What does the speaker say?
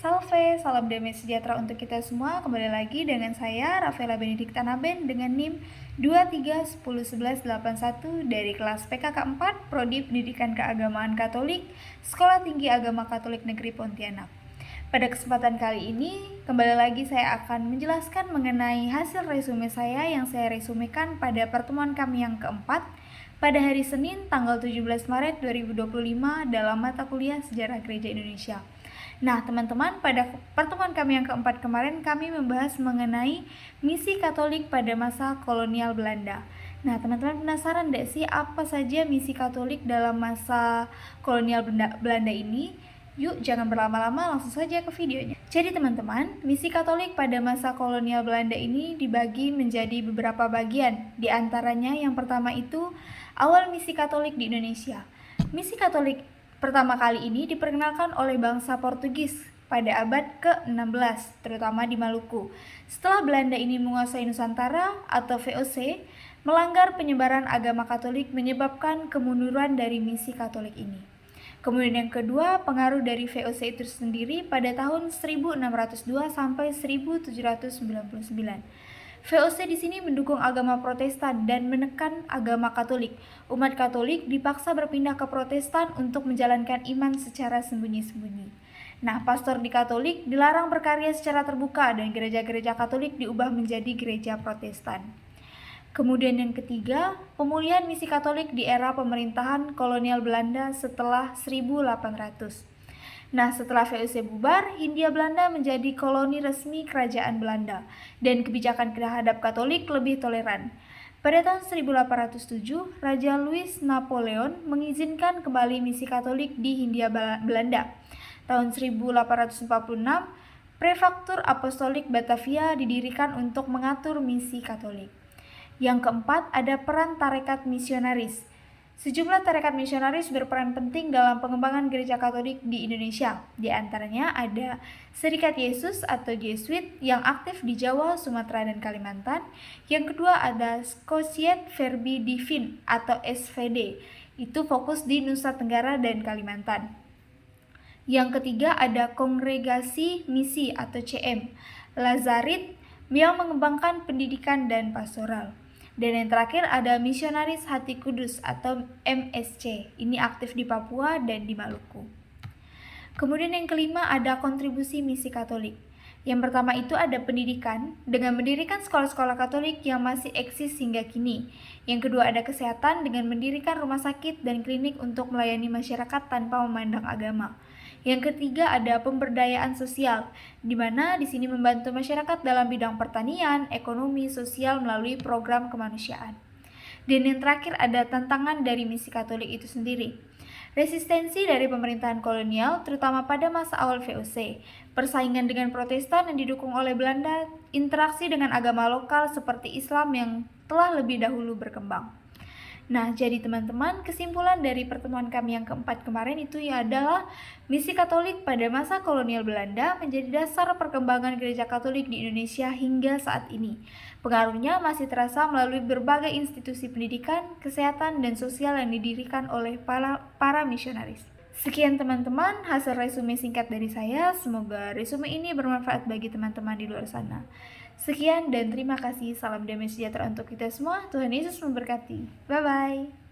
Salve, salam damai sejahtera untuk kita semua. Kembali lagi dengan saya, Rafaela Benedikta Naben dengan NIM 23101181 dari kelas PKK 4, Prodi Pendidikan Keagamaan Katolik, Sekolah Tinggi Agama Katolik Negeri Pontianak. Pada kesempatan kali ini, kembali lagi saya akan menjelaskan mengenai hasil resume saya yang saya resumekan pada pertemuan kami yang keempat pada hari Senin tanggal 17 Maret 2025 dalam mata kuliah Sejarah Gereja Indonesia. Nah, teman-teman, pada pertemuan kami yang keempat kemarin kami membahas mengenai misi Katolik pada masa kolonial Belanda. Nah, teman-teman penasaran tidak sih apa saja misi Katolik dalam masa kolonial Belanda ini? Yuk, jangan berlama-lama, langsung saja ke videonya. Jadi teman-teman, misi Katolik pada masa kolonial Belanda ini dibagi menjadi beberapa bagian. Di antaranya yang pertama itu awal misi Katolik di Indonesia. Misi Katolik pertama kali ini diperkenalkan oleh bangsa Portugis pada abad ke-16, terutama di Maluku. Setelah Belanda ini menguasai Nusantara atau VOC, melanggar penyebaran agama Katolik menyebabkan kemunduran dari misi Katolik ini. Kemudian yang kedua, pengaruh dari VOC itu sendiri pada tahun 1602 sampai 1799. VOC di sini mendukung agama Protestan dan menekan agama Katolik. Umat Katolik dipaksa berpindah ke Protestan untuk menjalankan iman secara sembunyi-sembunyi. Nah, pastor di Katolik dilarang berkarya secara terbuka dan gereja-gereja Katolik diubah menjadi gereja Protestan. Kemudian yang ketiga, pemulihan misi Katolik di era pemerintahan kolonial Belanda setelah 1800. Nah, setelah VOC bubar, Hindia Belanda menjadi koloni resmi kerajaan Belanda dan kebijakan terhadap Katolik lebih toleran. Pada tahun 1807, Raja Louis Napoleon mengizinkan kembali misi Katolik di Hindia Belanda. Tahun 1846, Prefektur Apostolik Batavia didirikan untuk mengatur misi Katolik. Yang keempat, ada peran tarekat misionaris. Sejumlah tarekat misionaris berperan penting dalam pengembangan gereja Katolik di Indonesia. Di antaranya ada Serikat Yesus atau Jesuit yang aktif di Jawa, Sumatera, dan Kalimantan. Yang kedua ada Societe Verbi Divin atau SVD. Itu fokus di Nusa Tenggara dan Kalimantan. Yang ketiga ada Kongregasi Misi atau CM, Lazarit yang mengembangkan pendidikan dan pastoral. Dan yang terakhir ada Misionaris Hati Kudus atau MSC. Ini aktif di Papua dan di Maluku. Kemudian yang kelima ada kontribusi misi Katolik. Yang pertama itu ada pendidikan dengan mendirikan sekolah-sekolah Katolik yang masih eksis hingga kini. Yang kedua ada kesehatan dengan mendirikan rumah sakit dan klinik untuk melayani masyarakat tanpa memandang agama. Yang ketiga ada pemberdayaan sosial, di mana di sini membantu masyarakat dalam bidang pertanian, ekonomi, sosial melalui program kemanusiaan. Dan yang terakhir ada tantangan dari misi Katolik itu sendiri. Resistensi dari pemerintahan kolonial, terutama pada masa awal VOC, persaingan dengan Protestan yang didukung oleh Belanda, interaksi dengan agama lokal seperti Islam yang telah lebih dahulu berkembang. Nah, jadi teman-teman, kesimpulan dari pertemuan kami yang keempat kemarin itu adalah misi Katolik pada masa kolonial Belanda menjadi dasar perkembangan gereja Katolik di Indonesia hingga saat ini. Pengaruhnya masih terasa melalui berbagai institusi pendidikan, kesehatan, dan sosial yang didirikan oleh para misionaris. Sekian teman-teman, hasil resume singkat dari saya. Semoga resume ini bermanfaat bagi teman-teman di luar sana. Sekian dan terima kasih. Salam damai sejahtera untuk kita semua. Tuhan Yesus memberkati. Bye-bye.